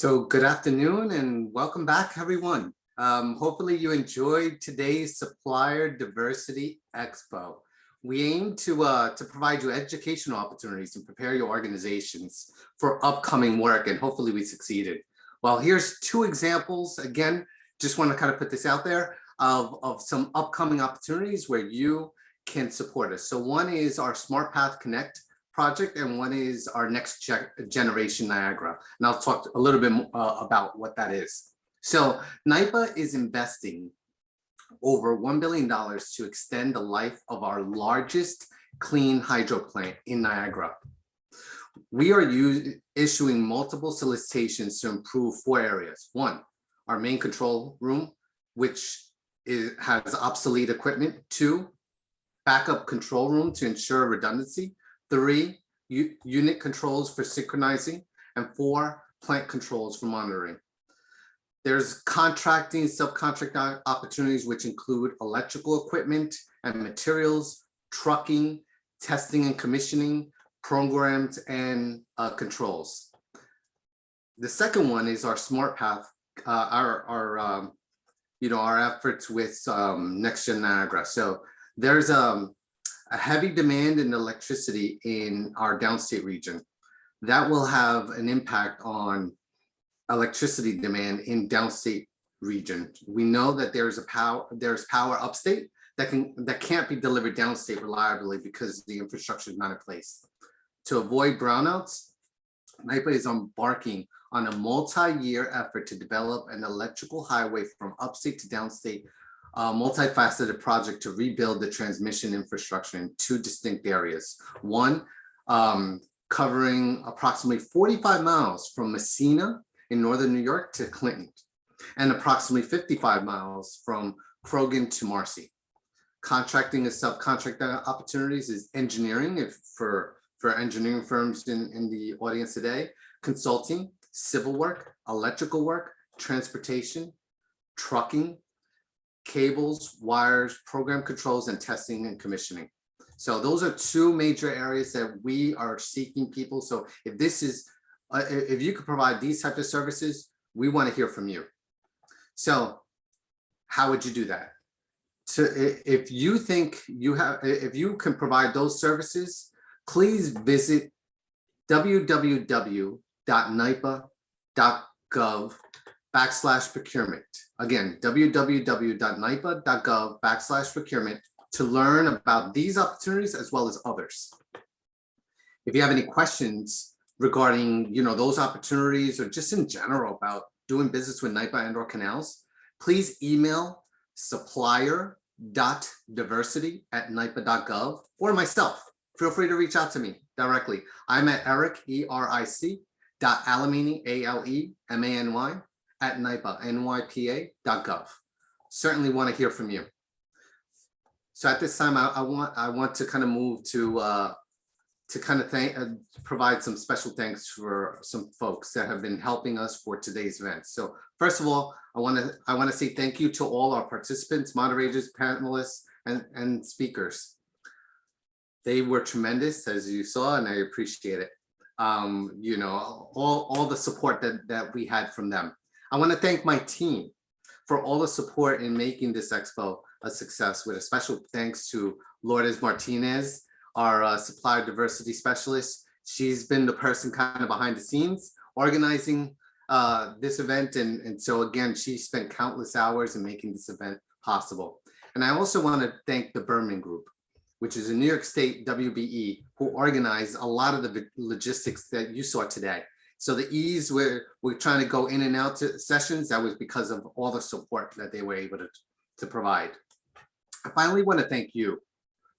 So good afternoon and welcome back, everyone. Hopefully you enjoyed today's Supplier Diversity Expo. We aim to provide you educational opportunities and prepare your organizations for upcoming work, and hopefully we succeeded. Well, here's two examples. Again, just want to kind of put this out there of some upcoming opportunities where you can support us. So one is our Smart Path Connect project, and one is our next generation Niagara. And I'll talk a little bit about what that is. So NYPA is investing over $1 billion to extend the life of our largest clean hydro plant in Niagara. We are issuing multiple solicitations to improve four areas. One, our main control room, which has obsolete equipment. Two, backup control room to ensure redundancy. Three, unit controls for synchronizing, and four, plant controls for monitoring. There's contracting, subcontract opportunities, which include electrical equipment and materials, trucking, testing and commissioning, programs, and controls. The second one is our Smart Path, our efforts with Next Gen Niagara. So there's a heavy demand in electricity in our downstate region. That will have an impact on electricity demand in downstate region. We know that there's power upstate that can't be delivered downstate reliably because the infrastructure is not in place. To avoid brownouts, NYPA is embarking on a multi-year effort to develop an electrical highway from upstate to downstate, multifaceted project to rebuild the transmission infrastructure in two distinct areas. One, covering approximately 45 miles from Messina in northern New York to Clinton, and approximately 55 miles from Croghan to Marcy. Contracting and subcontracting opportunities is engineering, for engineering firms in the audience today, consulting, civil work, electrical work, transportation, trucking, cables, wires, program controls, and testing and commissioning. So those are two major areas that we are seeking people. So if this is, if you could provide these types of services, we want to hear from you. So how would you do that? So if you think if you can provide those services, please visit www.nypa.gov/procurement. Again, www.nypa.gov/procurement to learn about these opportunities as well as others. If you have any questions regarding those opportunities, or just in general about doing business with NYPA and/or canals, please email supplier.diversity@nypa.gov or myself. Feel free to reach out to me directly. I'm at Eric, ERIC.Alemany, ALEMANY, at nypa.gov. Certainly want to hear from you. So at this time, I want to kind of move to kind of provide some special thanks for some folks that have been helping us for today's event. So first of all, I want to say thank you to all our participants, moderators, panelists, and speakers. They were tremendous, as you saw, and I appreciate it. All the support that we had from them. I want to thank my team for all the support in making this expo a success, with a special thanks to Lourdes Martinez, our supplier diversity specialist. She's been the person kind of behind the scenes organizing this event. And so again, she spent countless hours in making this event possible. And I also want to thank the Berman Group, which is a New York State WBE, who organized a lot of the logistics that you saw today. So the ease we're trying to go in and out to sessions, that was because of all the support that they were able to provide. I finally want to thank you,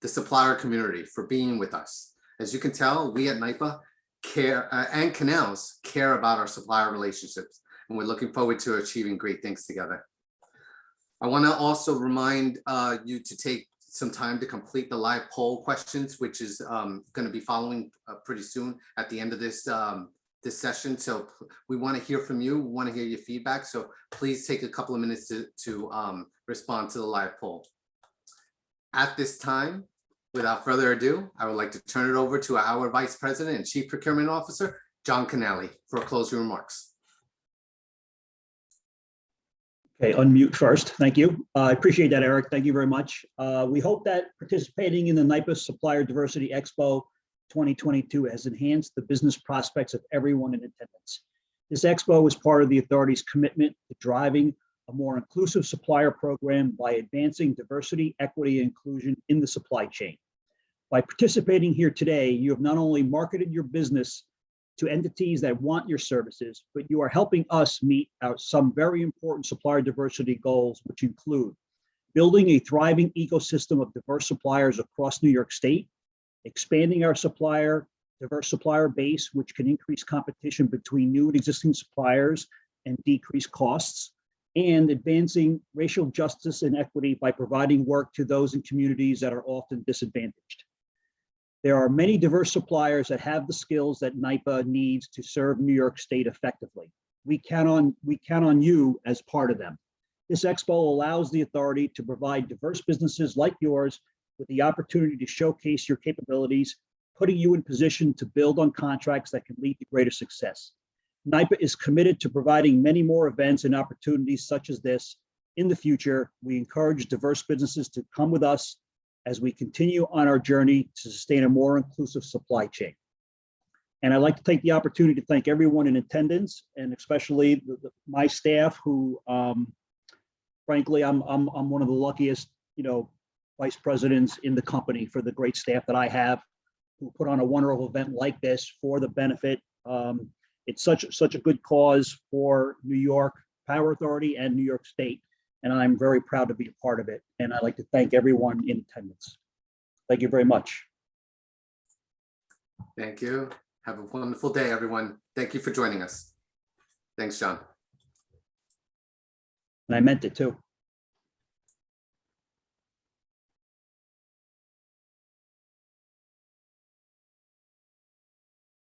the supplier community, for being with us. As you can tell, we at NYPA care and Canals care about our supplier relationships, and we're looking forward to achieving great things together. I want to also remind you to take some time to complete the live poll questions, which is going to be following pretty soon at the end of this this session. So we want to hear from you. We want to hear your feedback. So please take a couple of minutes to respond to the live poll. At this time, without further ado, I would like to turn it over to our Vice President and Chief Procurement Officer, John Canale, for closing remarks. Okay, unmute first. Thank you. I appreciate that, Eric. Thank you very much. We hope that participating in the NYPA Supplier Diversity Expo 2022 has enhanced the business prospects of everyone in attendance. This expo is part of the authority's commitment to driving a more inclusive supplier program by advancing diversity, equity, and inclusion in the supply chain. By participating here today, you have not only marketed your business to entities that want your services, but you are helping us meet some very important supplier diversity goals, which include building a thriving ecosystem of diverse suppliers across New York State, expanding our diverse supplier base, which can increase competition between new and existing suppliers and decrease costs, and advancing racial justice and equity by providing work to those in communities that are often disadvantaged. There are many diverse suppliers that have the skills that NYPA needs to serve New York State effectively. We count on you as part of them. This expo allows the authority to provide diverse businesses like yours with the opportunity to showcase your capabilities, putting you in position to build on contracts that can lead to greater success. NYPA is committed to providing many more events and opportunities such as this in the future. We encourage diverse businesses to come with us as we continue on our journey to sustain a more inclusive supply chain. And I'd like to take the opportunity to thank everyone in attendance, and especially my staff, who, frankly, I'm one of the luckiest, vice presidents in the company for the great staff that I have, who put on a wonderful event like this for the benefit. It's such a good cause for New York Power Authority and New York State, and I'm very proud to be a part of it. And I'd like to thank everyone in attendance. Thank you very much. Thank you. Have a wonderful day, everyone. Thank you for joining us. Thanks, John. And I meant it too.